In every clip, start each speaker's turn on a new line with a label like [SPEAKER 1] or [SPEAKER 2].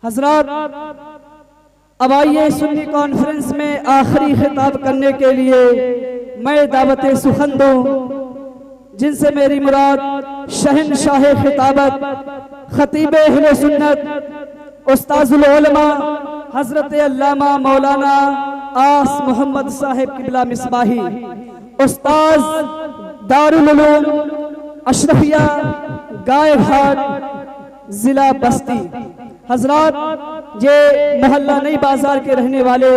[SPEAKER 1] हजरात, अब आइए सुन्नी कॉन्फ्रेंस में आखिरी खिताब करने के लिए मैं दावत सुखन दूं, जिनसे मेरी मुराद शहनशाह खिताबत खतीब अहले सुन्नत उस्ताजुल उलमा हजरत अल्लामा मौलाना आस मोहम्मद साहिब किबला मिसबाही, उस्ताज दारुल उलूम अशरफिया गायघाट जिला बस्ती। हजरात, ये मोहल्ला नई बाजार के रहने वाले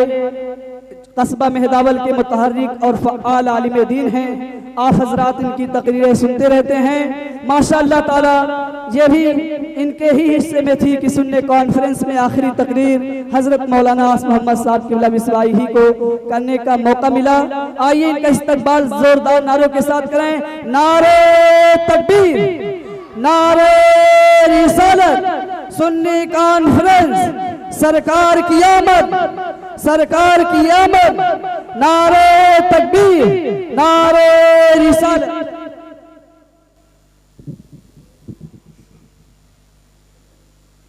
[SPEAKER 1] कस्बा मेहदावल के मुतहर्रिक और फ़आल आलिम दीन हैं। आप हजरात इनकी तकरीरें सुनते रहते हैं। माशाअल्लाह ताला ये भी इनके ही हिस्से में थी कि सुनने कॉन्फ्रेंस में आखिरी तकरीर हजरत मौलाना आस मोहम्मद साहब किबला मिसबाही ही को करने का मौका मिला। आइए इनका इस्तकबाल जोरदार नारों के साथ करें। नारे तकबीर, नारे रिसालत, सुन्नी कॉन्फ्रेंस, सरकार की आमद, सरकार की आमद, नारे तकबीर, नारे रिसालत।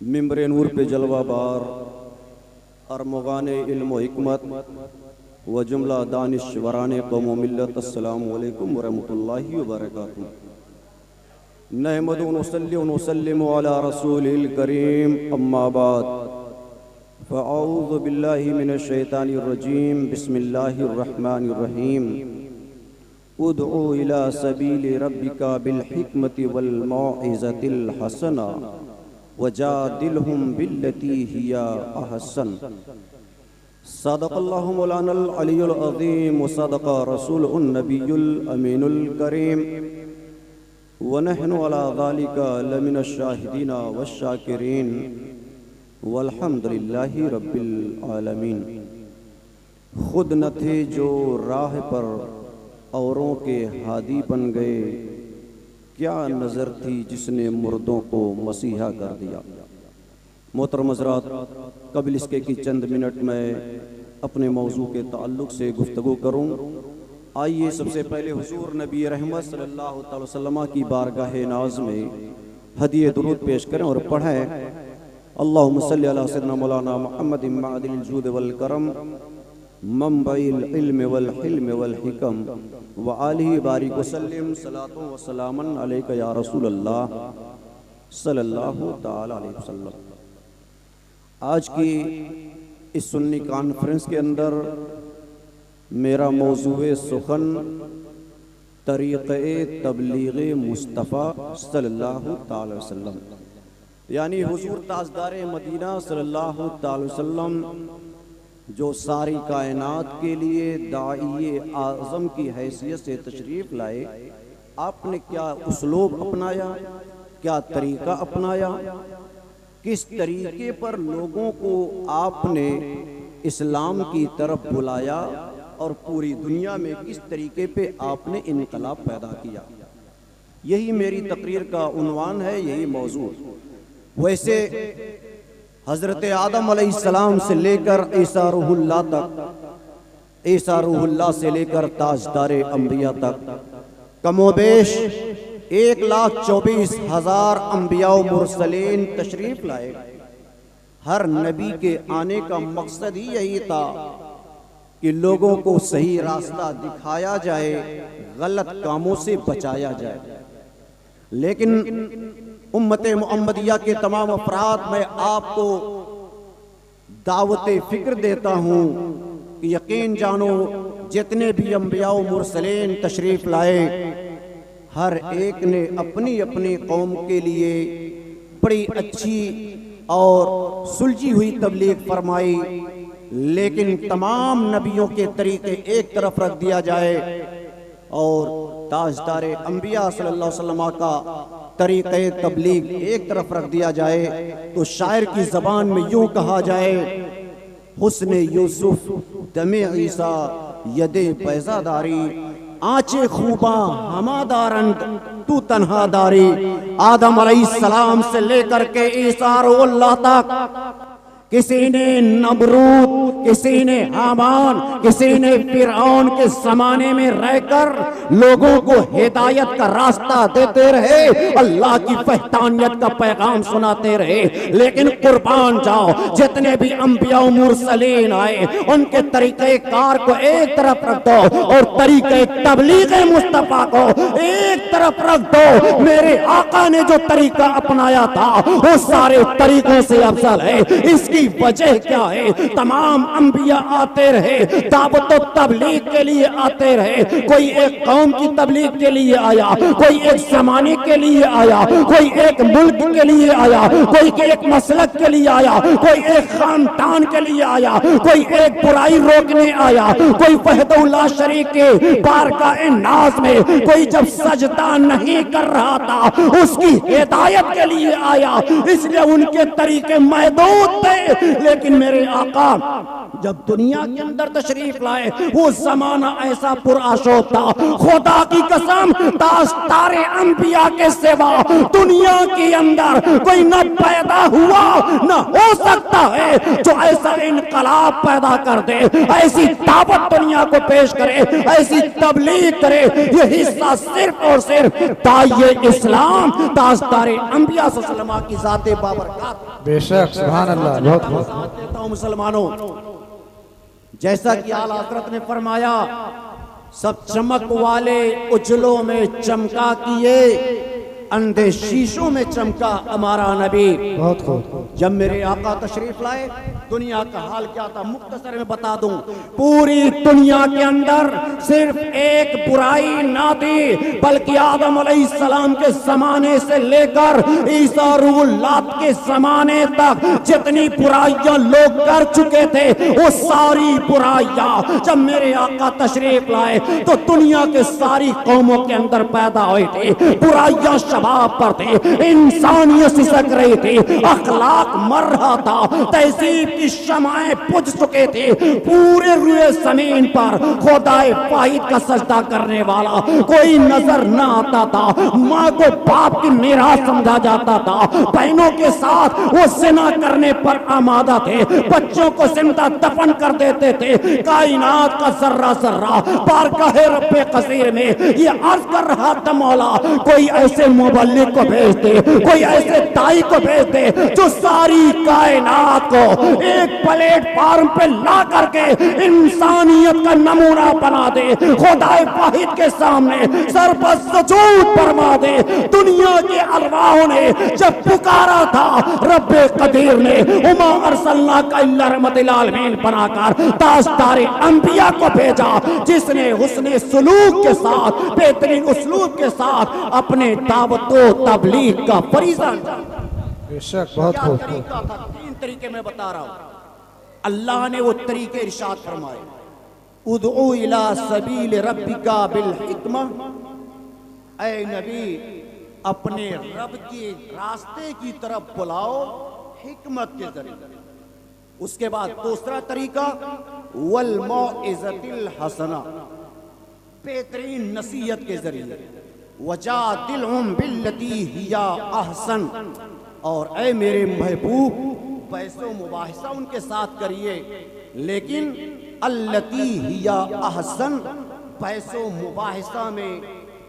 [SPEAKER 2] मिंबरे नूर पे जलवा बार अरमगाने इल्म हिकमत व जुमला दानिश्वराने कौम मिल्लत, अस्सलामु अलैकुम व रहमतुल्लाहि व बरकातुहू। नहमदु व नुसल्ली व नुसल्लिमु अला रसूलिल करीम, अम्मा बाद, फ़अऊज़ु बिल्लाहि मिनश शैतानिर रजीम, बिस्मिल्लाहिर रहमानिर रहीम। उदउ इला सबीलि रब्बिका बिल हिकमति वल मौइज़तिल हसना वजादिलहुम बिल्लती हिया अहसन। सदक़ल्लाहु मौलानल अलियुल अज़ीम व सदक़ रसूलुन नबियुल अमीनुल करीम व नहनु अला ज़ालिका लमिनश शाहिदीना वश्शाकिरीन वल्हम्दुलिल्लाहि रब्बिल आलमीन। खुद न थे जो राह पर औरों के हादी बन गए, क्या नज़र थी जिसने मुर्दों को मसीहा कर दिया। मोहतरम हज़रात, कबिल इसके कि चंद मिनट में अपने मौजू के ताल्लुक़ से गुफ्तगू करूँ। आइए सबसे पहले हुजूर नबी रहमत सल्लल्लाहु अलैहि वसल्लम की बारगाह नाज में हदिये दुरूद पेश करें और पढ़ें। अल्लाहुम्मा सल्ली अला सय्यिदना मौलाना मुहम्मद मअदिल जूद वल करम मंबइल इल्म वल हिल्म वल हिकम व आलिहि बारिक वसल्लिम सलातो व सलामन अलैका या रसूल अल्लाह सल्लल्लाहु तआला अलैहि वसल्लम। आज की इस सुन्नी कॉन्फ्रेंस के अंदर मेरा मौजूए सुखन तरीक़े तबलीग़े मुस्तफ़ा सल्लल्लाहु तआला अलैहि वसल्लम, यानी हुजूर ताजदार मदीना सल्लल्लाहु तआला अलैहि वसल्लम जो सारी कायनात के लिए दाई आज़म की हैसियत से तशरीफ़ लाए, आपने क्या उसलूब अपनाया, क्या तरीक़ा अपनाया, किस तरीके पर लोगों को आपने इस्लाम की तरफ बुलाया और पूरी दुनिया में किस तरीके पे आपने इनकलाब पैदा किया। यही मेरी तकरीर का उन्वान है, यही मौजू। वैसे हज़रत आदम अलैहिस्सलाम से लेकर ईसा रूहुल्लाह तक, ईसा रूहुल्लाह से लेकर ताजदारे अंबिया तक कमोबेश 1,24,000 अंबिया व मुरसलीन तशरीफ लाए। हर नबी के आने का मकसद ही यही था कि लोगों को सही रास्ता दिखाया जाए, गलत कामों से बचाया जाए। लेकिन उम्मत मुहम्मदिया के तमाम अफराद में आपको दावत फिक्र देता हूँ कि यकीन जानो, जितने भी अंबिया व मुरसलीन तशरीफ लाए, हर एक ने अपनी अपनी कौम के लिए बड़ी अच्छी और सुलझी हुई तबलीग फरमाई। लेकिन तमाम नबियों के तरीके एक तरफ रख दिया जाए और ताजदारे अंबिया सल्लल्लाहु अलैहि वसल्लम का तरीक़े तबलीग एक तरफ रख दिया जाए तो शायर की ज़बान में यूं कहा जाए, हुस्ने यूसुफ दमे ईसा यदे पैजादारी, आंचे खूबा हमादारंद तू तन्हादारी। आदम अलैहिस्सलाम से लेकर के ईसा रूहुल्लाह तक किसी ने नमरूद, किसी ने हामान, किसी ने फिरौन के जमाने में रहकर लोगों को हिदायत का रास्ता देते रहे, अल्लाह की वहदानियत का पैगाम सुनाते रहे। लेकिन कुर्बान जाओ, जितने भी अंबिया मुरसलीन आए उनके तरीके कार को एक तरफ रख दो और तरीके तबलीग मुस्तफा को एक तरफ रख दो। मेरे आका ने जो तरीका अपनाया था वो सारे तरीकों से अफजल है। इसकी वजह क्या है? तमाम अंबिया आते रहे, दावत और तबलीग के लिए आते रहे। कोई एक कौम की तबलीग के लिए आया, कोई एक जमाने के लिए आया, कोई एक मुल्क के लिए आया, कोई एक मसलक के लिए आया, कोई एक खानदान के लिए आया, कोई एक बुराई रोकने आया, कोई वहदहुल्लाह शरीक के बारगाह नाज में कोई जब सजदा नहीं कर रहा था उसकी हिदायत के लिए आया। इसलिए उनके तरीके महदूद थे। लेकिन मेरे आका जब दुनिया के अंदर तशरीफ लाए वो जमाना ऐसा पुरआशोब था, खुदा की कसम तारे अंबिया के सिवा दुनिया के अंदर कोई न पैदा हुआ न हो सकता है जो ऐसा इनकलाब पैदा कर दे, ऐसी दावत दुनिया को पेश करे, ऐसी तबलीग करे। ये हिस्सा सिर्फ और सिर्फ दाइए इस्लाम ताजदारे अंबिया सल्लल्लाहु की ज़ाते बाबरकत।
[SPEAKER 3] बेशक सुभान अल्लाह। बहुत
[SPEAKER 2] देता हूं मुसलमानों, जैसा कि आला हज़रत ने फरमाया, सब चमक वाले उजलों में चमका किए, अंधे शीशों में चमका हमारा नबी।
[SPEAKER 3] बहुत खूब।
[SPEAKER 2] जब मेरे आका तशरीफ लाए दुनिया का हाल क्या था मुख्तसर में बता दूं। पूरी दुनिया के अंदर सिर्फ एक बुराई ना थी, बल्कि आदम अलैहिस्सलाम के जमाने से लेकर ईसा रूहुल्लाह के जमाने तक जितनी बुराइयां लोग कर चुके थे वो सारी बुराइयां जब मेरे आका तशरीफ लाए तो दुनिया के सारी कौमों के अंदर पैदा हुई थी। बुराइयां शबाब पर थे, इंसानियत सिसक रही थी, अखलाक मर रहा था, तहजीब की शमाएं बुझ चुके थे। पूरे रुए जमीन पर खुदाए वाहिद का सजदा करने वाला कोई नजर न आता था। माँ को बाप की मीरास समझा जाता था, बहनों के साथ वो जिना करने पर आमादा थे, बच्चों को जिंदा दफन कर देते थे। कायनात का जर्रा जर्रा बारगाहे रब्बे कसीर में ये अर्ज कर रहा था, मौला कोई ऐसे मुबल्लिग को भेज दे, कोई ऐसे दाई को भेज दे जो सारी कायनात को एक प्लेटफार्म पे ला करके इंसानियत का नमूना बना दे, खुदाए वाहिद के सामने सर पर सुजूद फरमा दे। दुनिया के अरवाहों ने जब पुकारा था, रब्बे कदीर ने उमा अरसलना का इल्ला रहमतिल आलमीन बनाकर ताजदारे अंबिया को भेजा, जिसने हुस्ने सुलूक के साथ, बेहतरीन उसलूब के साथ अपने दावतो तबलीग का फरीज़ा।
[SPEAKER 3] बेशक बहुत खूब।
[SPEAKER 2] तरीका था, 3 तरीके मैं बता रहा हूं। अल्लाह ने वो तरीके इरशाद फरमाए, उदउ इला सबील रब्बिका बिल हिकमा, ऐ नबी अपने रब के रास्ते की तरफ बुलाओ हिकमत के जरिए। उसके बाद दूसरा तरीका वल मौइज़तिल हसना, बेहतरीन नसीहत के जरिए, वजादिलहुम बिल्लती हिया अहसन, और ऐ मेरे महबूब बहसो मुबाहिसा उनके साथ करिए, लेकिन अल्लती हिया अहसन, बहसो मुबाहिसा में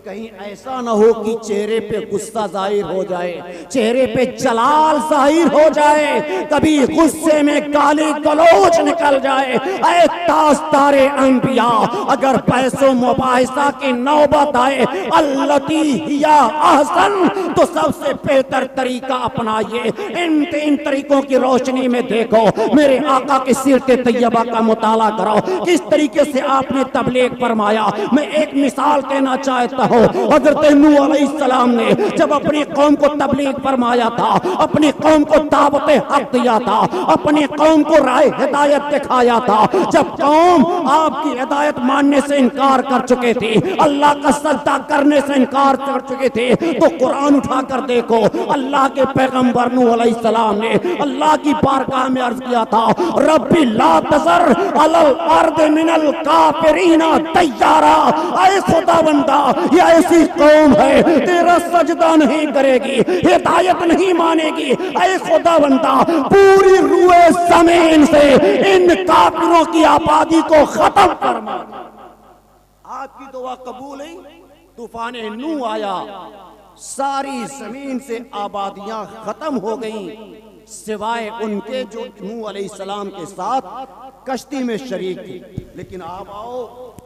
[SPEAKER 2] कहीं ऐसा ना हो कि चेहरे पे गुस्सा जाहिर हो जाए, चेहरे पे जलाल जाहिर हो जाए, कभी गुस्से में गाली गलौज निकल जाए। ऐ ताजदारे अंबिया, अगर पैसों मुबाहिसा की नौबत आए अल्लती हिया अहसन, तो सबसे बेहतर तरीका अपनाइए। इन 3 तरीकों की रोशनी में देखो, मेरे आका की सीरत तैयबा का मुताला करो, किस तरीके से आपने तबलीग फरमाया। मैं एक मिसाल देना चाहता हूँ। हज़रत नूह अलैहिस्सलाम ने जब अपनी कौम को तबलीग फरमाया था, अपनी कौम को दावत हक दिया था, अपनी कौम को राह हिदायत दिखाया था, जब कौम आपकी हिदायत मानने से इनकार कर चुके थे, अल्लाह का सजदा करने से इनकार कर चुके थे, तो कुरान उठाकर देखो, अल्लाह के पैगंबर नूह अलैहिस्सलाम ने अल्लाह की बारगाह में अर्ज किया था, रब्बी ला तज़र अलल अर्द मिनल काफिरीना तैयारा। ऐ खुदावंदा, ये ऐसी कौम है तेरा सजदा नहीं करेगी, हिदायत नहीं मानेगी। ऐ खुदा बंदा पूरी रूए ज़मीन से इन काफिरों की आबादी को खत्म फरमा। आपकी दुआ कबूल हुई, तूफान नू आया, सारी जमीन से आबादियां खत्म हो गईं, सिवाय उनके जो नूह अलैहिस्सलाम के साथ कश्ती में शरीक थे। लेकिन आप आओ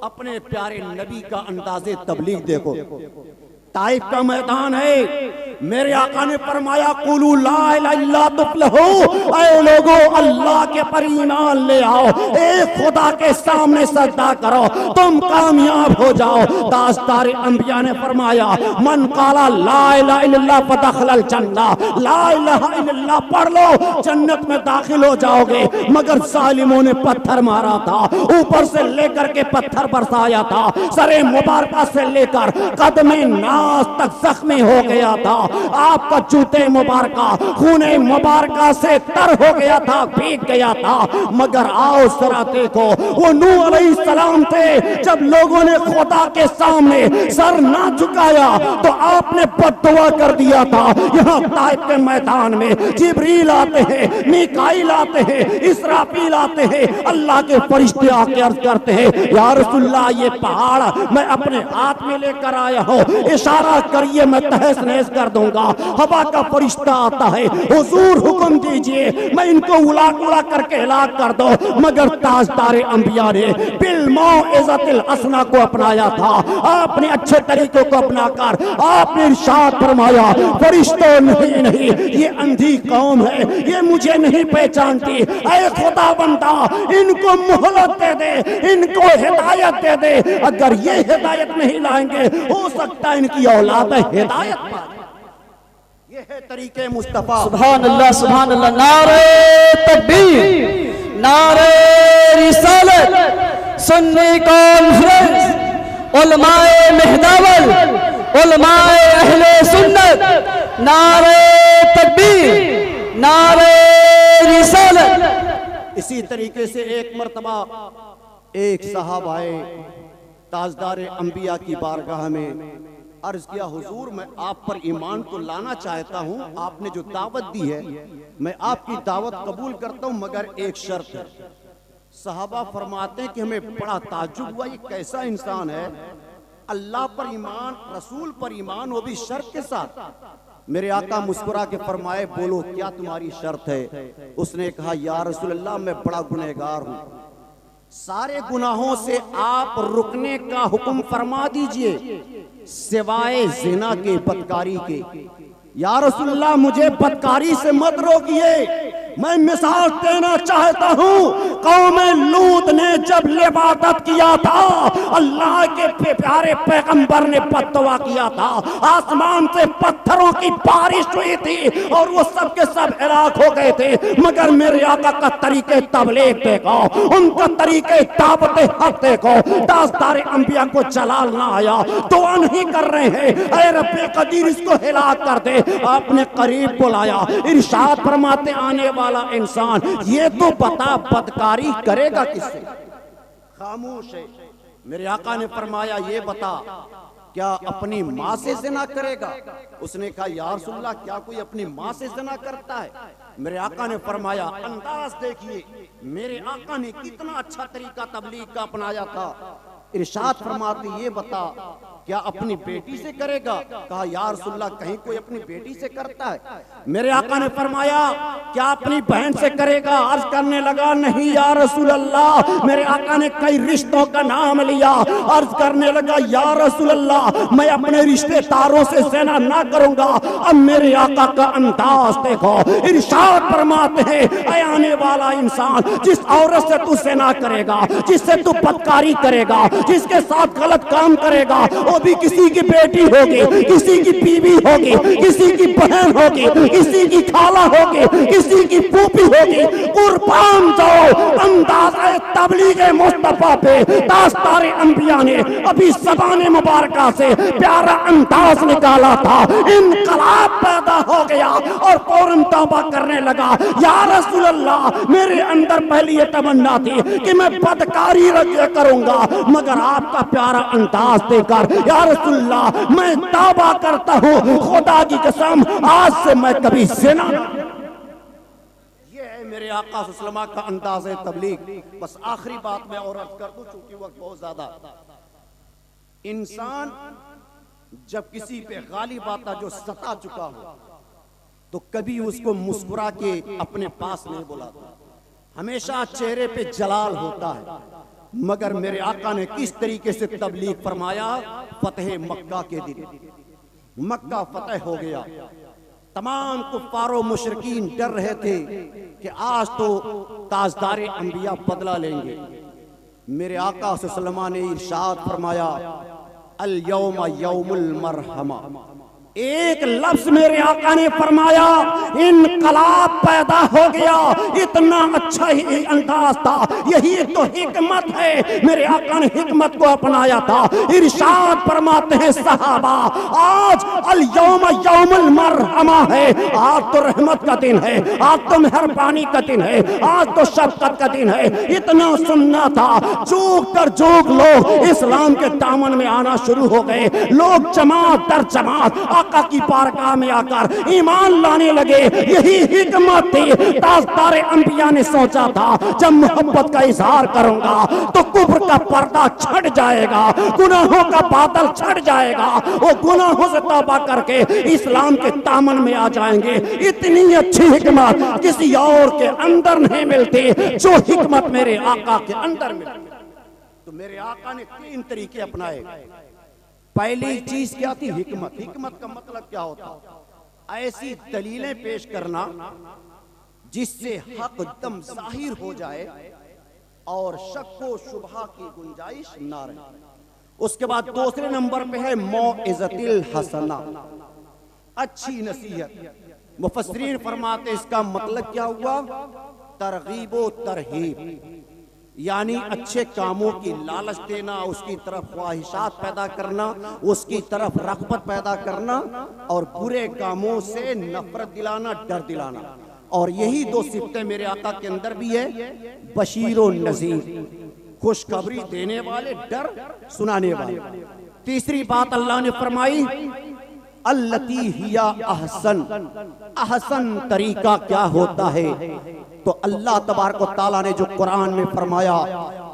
[SPEAKER 2] अपने प्यारे नबी का अंदाज़े तबलीग देखो। ताइफ का मैदान है, मेरे आका ने फरमाया कुलू ला इलाहा इल्ला तुफ्लिहू, ऐ लोगो अल्लाह के पर ईमान ले आओ, एक खुदा के सामने सजदा करो, तुम कामयाब हो जाओ। दास्तार अंबिया ने फरमाया मन काला ला इलाहा इल्लल्लाह फदखलल जन्नह, ला इलाहा इल्लल्लाह पढ़ लो जन्नत में दाखिल हो जाओगे। मगर जालिमों ने पत्थर मारा था, ऊपर से लेकर के पत्थर बरसाया था, सरे मुबारका से लेकर कदमे तक जख्मी हो गया था, आपका जूते मुबारका खूने मुबारका से तर हो गया था, भीग गया था। मगर आओ जरा देखो, वो नूह अलैहिस्सलाम थे, जब लोगों ने खुदा के सामने सर ना झुकाया तो आपने बद्दुआ कर दिया था। यहाँ ताइफ के मैदान में जिब्रील आते हैं, मीकाईल आते हैं, इसराफील आते हैं, अल्लाह के फरिश्ते आके अर्ज करते हैं या रसूलल्लाह ये पहाड़ मैं अपने हाथ में लेकर आया हूँ, इशारा करिए मैं तहस नहस कर दूंगा। हवा का फरिश्ता आता है, हुजूर हुक्म दीजिए मैं इनको उड़ा उड़ा करके हिलाक कर दो। मगर ताजदारे अंबिया ने बिल मौइज़तिल हसना को अपनाया था, आपने अच्छे तरीकों को अपनाकर आपने इरशाद फरमाया फरिश्तों नहीं नहीं ये अंधी कौम है, ये मुझे नहीं पहचानती, ऐ खुदा बंदा इनको मोहलत दे दे, इनको हिदायत दे दे। अगर ये हिदायत नहीं लाएंगे हो सकता है इनकी औलाद हिदायत पाए। ये है तरीके मुस्तफा।
[SPEAKER 1] सुभान अल्लाह, नारे तकबीर, नारे रिसालत, सुन्नी कॉन्फ्रेंस, उलमाए मेहदावल, उलमाए अहले सुन्नत, नारे तकबीर, नारे रिसालत।
[SPEAKER 2] इसी तरीके से एक मर्तबा एक साहब आए ताजदार अंबिया की बारगाह में, अर्ज किया हुजूर मैं आप पर ईमान तो लाना चाहता हूँ, आपने जो दावत दी है मैं आपकी दावत कबूल करता हूँ, मगर एक शर्त है। सहाबा फरमाते हैं कि हमें बड़ा ताज्जुब हुआ, ये कैसा इंसान है, अल्लाह पर ईमान, रसूल पर ईमान, वो भी शर्त के साथ। मेरे आका मुस्कुरा के फरमाए बोलो क्या तुम्हारी शर्त है। उसने कहा या रसूल अल्लाह मैं बड़ा गुनहगार हूँ, सारे गुनाहों से आप रुकने का हुक्म फरमा दीजिए सिवाय जिना के, बदकारी के। या रसूलल्लाह मुझे बदकारी से मत रोकिए, मैं मिसाल देना चाहता हूँ। कौम लूत ने जब इबादत किया था, अल्लाह के प्यारे पैगंबर ने बद्दुआ किया था, आसमान से पत्थरों की बारिश हुई थी और वो सब के सब हलाक हो गए थे। मगर मेरे आका का तरीके तबलीग देखो, उनका तरीके दावत हक देखो। दास्तार अंबिया को जलाल ना आया, दुआ नहीं कर रहे हैं ऐ रब्बे कदीर इसको हिलाक कर दे, आपने करीब बुलाया, इरशाद फरमाते आने वाला इंसान ये तो बता बदकारी करेगा किससे, खामोश है। मेरे आका ने फरमाया ये बता क्या अपनी माँ से ज़िना करेगा। उसने कहा या रसूलल्लाह क्या कोई अपनी माँ से ज़िना करता है। मेरे आका ने फरमाया अंदाज देखिए, मेरे आका ने कितना अच्छा तरीका तबलीग का अपनाया था। इरशाद फरमाते ये बता क्या अपनी बेटी से करेगा। कहा या रसूलल्लाह कहीं कोई अपनी बेटी से करता है। मेरे आका ने फरमाया क्या अपनी बहन से करेगा। अर्ज करने लगा नहीं या रसूलल्लाह। मेरे आका ने कई रिश्तों का नाम लिया, अर्ज करने लगा या रसूलल्लाह मैं अपने रिश्तेदारों से ज़िना ना करूंगा। अब मेरे आका का अंदाज देखो, इरशाद फरमाते हैं आने वाला इंसान जिस औरत से तू ज़िना करेगा, जिससे तू बदकारी करेगा, जिसके साथ गलत काम करेगा, वो भी किसी की बेटी होगी, किसी की बीवी होगी, किसी की बहन होगी, किसी की खाला होगी, किसी की फूफी
[SPEAKER 4] होगी। कुर्बान जाओ अंदाज़े तबलीग मुस्तफा पे ताजदारे अंबिया ने अभी ज़बान मुबारका से प्यारा अंदाज निकाला था। इनकलाब पैदा हो गया और फौरन तौबा करने लगा, या रसूल अल्लाह मेरे अंदर पहली ये तमन्ना थी कि मैं बदकारी रखा करूंगा, मगर आपका प्यारा अंदाज देकर या रसूल अल्लाह मैं तौबा करता हूँ, खुदा की कसम आज से मैं कभी ज़िना
[SPEAKER 2] मेरे आका सल्लल्लाहु का अंदाज़ तबलीग। बस आखिरी बात मैं और अर्ज कर दूं चूंकि वक्त बहुत ज्यादा। इंसान जब किसी पे गालिब आता जो सता चुका हो तो कभी उसको मुस्कुरा के अपने पास नहीं बुलाता, हमेशा चेहरे पे जलाल होता है। मगर मेरे आका ने किस तरीके से तबलीग फरमाया, फतेह मक्का के दिन मक्का फतेह हो गया, तमाम कुफ्फारो मुशरिकीन डर रहे थे कि आज तो ताजदारे अंबिया बदला लेंगे। मेरे आका सल्लल्लाहु अलैहि वसल्लम ने इरशाद फरमाया, अल यौमा यौमुल मरहमा। एक लफ्ज मेरे आका ने फरमाया, इनकलाब पैदा हो गया। इतना अच्छा ही अंदाज था, यही तो हिकमत है। मेरे आका ने हिकमत को अपनाया था। इरशाद फरमाते हैं सहाबा, आज अल यौम यौमुल मरहमा है, आज तो रहमत का दिन है, आज तो मेहरबानी का दिन है, आज तो शफकत का दिन है। इतना सुनना था, चूक कर जोग लोग इस्लाम के दामन में आना शुरू हो गए। लोग जमात दर जमात आका की बारगाह में आकर ईमान लाने लगे। यही हिकमत थी। ताजदारे अंबिया ने सोचा था जब मोहब्बत का इजहार करूंगा तो कुफ्र का पर्दा छट जाएगा, गुनाहों का बादल छट जाएगा, वो गुनाहों से तौबा करके इस्लाम के दामन में आ जाएंगे। इतनी अच्छी हिकमत किसी और के अंदर नहीं मिलती जो हिकमत मेरे आका के अंदर मिलती। तो मेरे आका ने 3 तरीके अपनाए। पहली चीज क्या थी? हिकमत। हिकमत का मतलब क्या होता? ऐसी दलीलें पेश करना जिससे हक दम जाहिर हो जाए और शक व शुबहा की गुंजाइश ना रहे। उसके बाद दूसरे नंबर पे है मौइज़तिल हसना, अच्छी नसीहत। मुफस्सिरीन फरमाते इसका मतलब क्या हुआ? तरगीब व तरहीब, यानी अच्छे कामों की लालच देना, उसकी तरफ ख्वाहिशात पैदा करना, उसकी तरफ रग़बत पैदा करना, और बुरे कामों से नफरत दिलाना, डर दिलाना। और यही 2 सिफ़तें मेरे आका के अंदर भी है, बशीर और नज़ीर, खुशखबरी देने वाले, डर सुनाने वाले। तीसरी बात अल्लाह ने फरमाई, अल्लती हिया अहसन। अहसन तरीका क्या होता है? तो अल्लाह तबारक व तआला ने जो कुरान में फरमाया,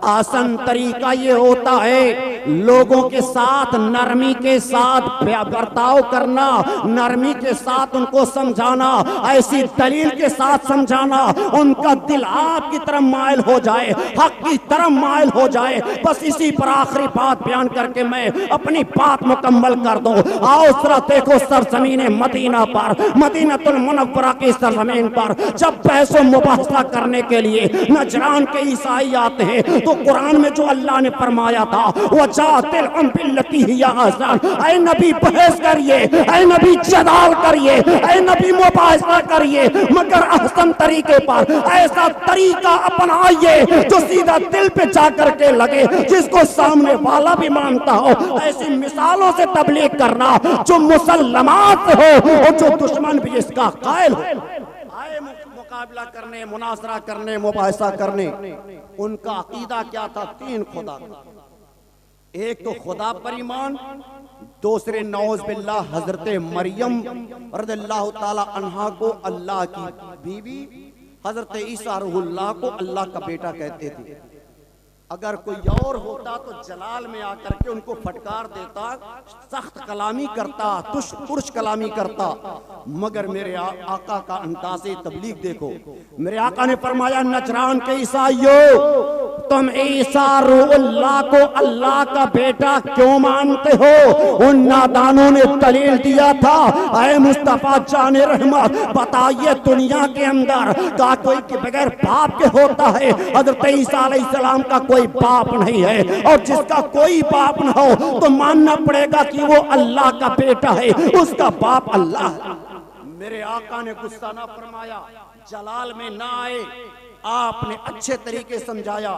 [SPEAKER 2] आसान तरीका ये होता है लोगों के साथ नरमी के साथ बर्ताव करना, नरमी के साथ उनको समझाना, ऐसी दलील के साथ समझाना उनका दिल आपकी तरफ माइल हो जाए, हक की तरफ माइल हो जाए। बस इसी पर आखिरी बात बयान करके मैं अपनी बात मुकम्मल कर दूं। आओ जरा देखो सरजमीन मदीना पर, मदीनतुल मुनव्वरा की सरजमीन पर जब बहस मुबाहसा करने के लिए नजरान के ईसाई आते हैं तो कुरान में जो अल्लाह ने फरमाया था वजातिल बिल्लती हिया अहसन, ऐ नबी बहस करिए, ऐ नबी जदाल करिए, ऐ नबी मुबाहसा करिए, मगर अहसन तरीके पर, ऐसा तरीका अपनाइए जो सीधा दिल पे जाकर के लगे, जिसको सामने वाला भी मानता हो। ऐसी मिसालों से तबलीग करना जो मुसल्लमात हो और जो दुश्मन भी इसका कायल हो। आए मुकाबला करने, मुनासरा करने, मुबाहसा करने। उनका अकीदा क्या था? 3 खुदा। एक तो खुदा पर ईमान, दूसरे नौज बिल्लाह हजरत मरियम रज़ियल्लाहु ताला अन्हा को अल्लाह की बीवी, हजरत ईसा रूहुल्लाह को अल्लाह का बेटा कहते थे। अगर कोई और होता तो जलाल में आकर के उनको फटकार देता, सख्त कलामी करता, तुर्श कलामी करता। मगर मेरे आका का अंदाज़े तबलीग देखो। मेरे आका ने फरमाया, नजरान के ईसाइयों, तुम ईसा रूहुल्लाह को अल्लाह का बेटा क्यों मानते हो? उन नादानों ने दलील दिया था, ऐ मुस्तफा जाने रहमत, बताइए दुनिया के अंदर का कोई के बगैर बाप के होता है? हजरत ईसा अलैहिस्सलाम का कोई बाप नहीं है, और जिसका कोई बाप न हो तो मानना पड़ेगा कि वो अल्लाह का बेटा है, उसका बाप अल्लाह है। मेरे आका ने गुस्सा ना फरमाया,
[SPEAKER 4] जलाल में ना आए, आपने अच्छे तरीके समझाया।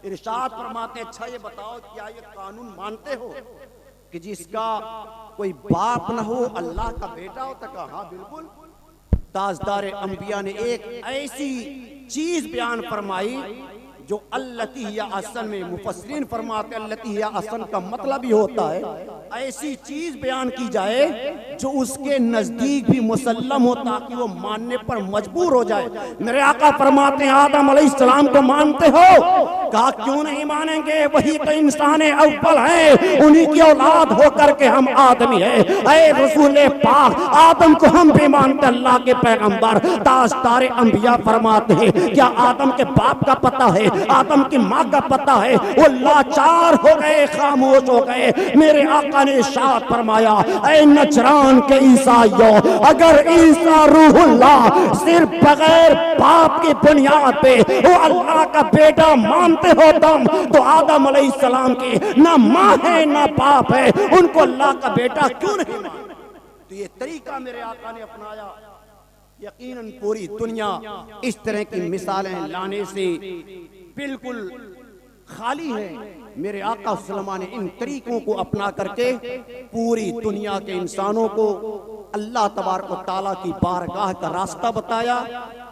[SPEAKER 4] इरशाद फरमाते, अच्छा ये बताओ क्या ये कानून मानते हो कि जिसका कोई बाप ना हो अल्लाह का बेटा हो? तक हाँ बिल्कुल। ताजदार अंबिया ने एक ऐसी चीज बयान फरमाई जो अल्लती हिया असन में मुफस्सिरीन फरमाते अल्लती हिया असन का मतलब ही होता है ऐसी चीज बयान की जाए जो उसके नजदीक भी मुसल्लम हो, ताकि वो मानने पर मजबूर हो जाए। मेरे आका फरमाते हैं, आदम अलैहिस्सलाम को मानते हो? कहा क्यों नहीं मानेंगे, वही तो इंसान अव्वल है, उन्हीं की औलाद होकर के हम आदमी है। ऐ रसूल पाक, आदम को हम भी मानते, अल्लाह के पैगंबर ताजदार अंबिया फरमाते हैं, क्या आदम के बाप का पता है, आदम की माँ का पता है? वो लाचार हो गए, खामोश हो गए। मेरे आका ने इरशाद फरमाया, ऐ नजरान के ईसाइयों, अगर ईसा रूहुल्लाह सिर्फ बगैर बाप की बुनियाद पे वो अल्लाह का बेटा मानते हो तुम, तो आदम अलैहिस्सलाम की ना माँ है ना बाप है, उनको अल्लाह का बेटा क्यों नहीं मानते? तो ये तरीका मेरे आका ने अपनाया। यकीनन पूरी दुनिया इस तरह की मिसालें लाने से बिल्कुल खाली है। मेरे आका सल्लल्लाहु अलैहि वसल्लम ने इन तरीकों को अपना करके पूरी दुनिया के इंसानों को अल्लाह तबारक व तआला की बारगाह का रास्ता बताया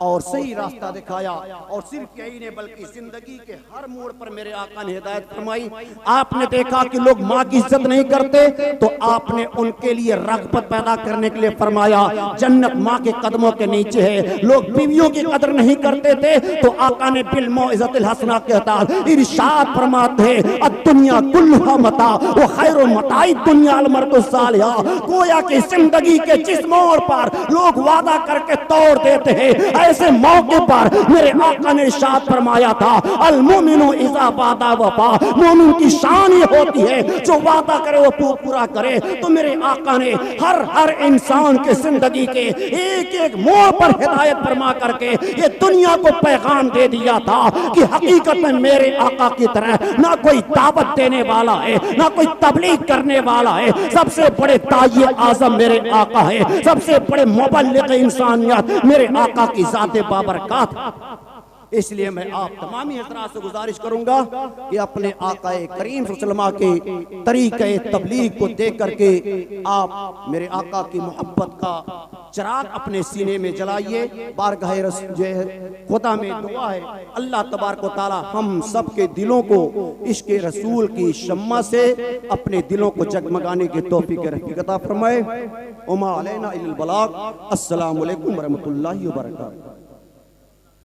[SPEAKER 4] और सही रास्ता दिखाया। और सिर्फ यही नहीं बल्कि जिंदगी के हर मोड़ पर मेरे आका ने हिदायत फरमाई। आपने देखा कि लोग माँ की इज्जत नहीं करते, तो आपने उनके लिए रग़बत पैदा करने के लिए फरमाया, जन्नत माँ के कदमों के नीचे है। लोग बीवियों की कदर नहीं करते थे, तो आका ने बिल मौइज़तिल हसना के तहत इरशाद फरमाते हैं, दुनिया कुल्लुहा मता व खैरु मताई दुनिया अल मर्दु सालिहा। गोया कि जिंदगी के जिस मोड़ पर लोग वादा करके तोड़ देते हैं, ऐसे मौके पर मेरे आका ने इरशाद फरमाया था, अल मोमिनु इज़ा वादा वफा। मोमिन की शान ये होती है जो वादा करे वो पूरा करे। तो मेरे आका ने हर इंसान के जिंदगी के एक एक मोड़ पर हिदायत फरमा करके ये दुनिया को पैगाम दे दिया था कि हकीकत में मेरे आका की तरह ना कोई दावत देने वाला है, ना कोई तबलीग करने वाला है। सबसे बड़े ताई आज़म मेरे आका है, सबसे बड़े मुबल्लिग इंसानियत मेरे आका की ज़ाते बाबरकत। इसलिए मैं आप तमाम हज़रात से गुजारिश करूंगा कि अपने आकाए करीम सल्लल्लाहु अलैहि वसल्लम के तरीक़े तबलीग को देख करके आप मेरे आका की मोहब्बत का चिराग अपने सीने में जलाइए। बारगाह खुदा में दुआ है, अल्लाह तबारक व तआला हम सब के दिलों को इश्क़ रसूल की शम्मा से अपने दिलों को जगमगाने की तौफीक रफ़ीक अता फरमाए। उमा अलैना इल्लल बलाग। अस्सलामु अलैकुम व रहमतुल्लाहि व बरकातहू।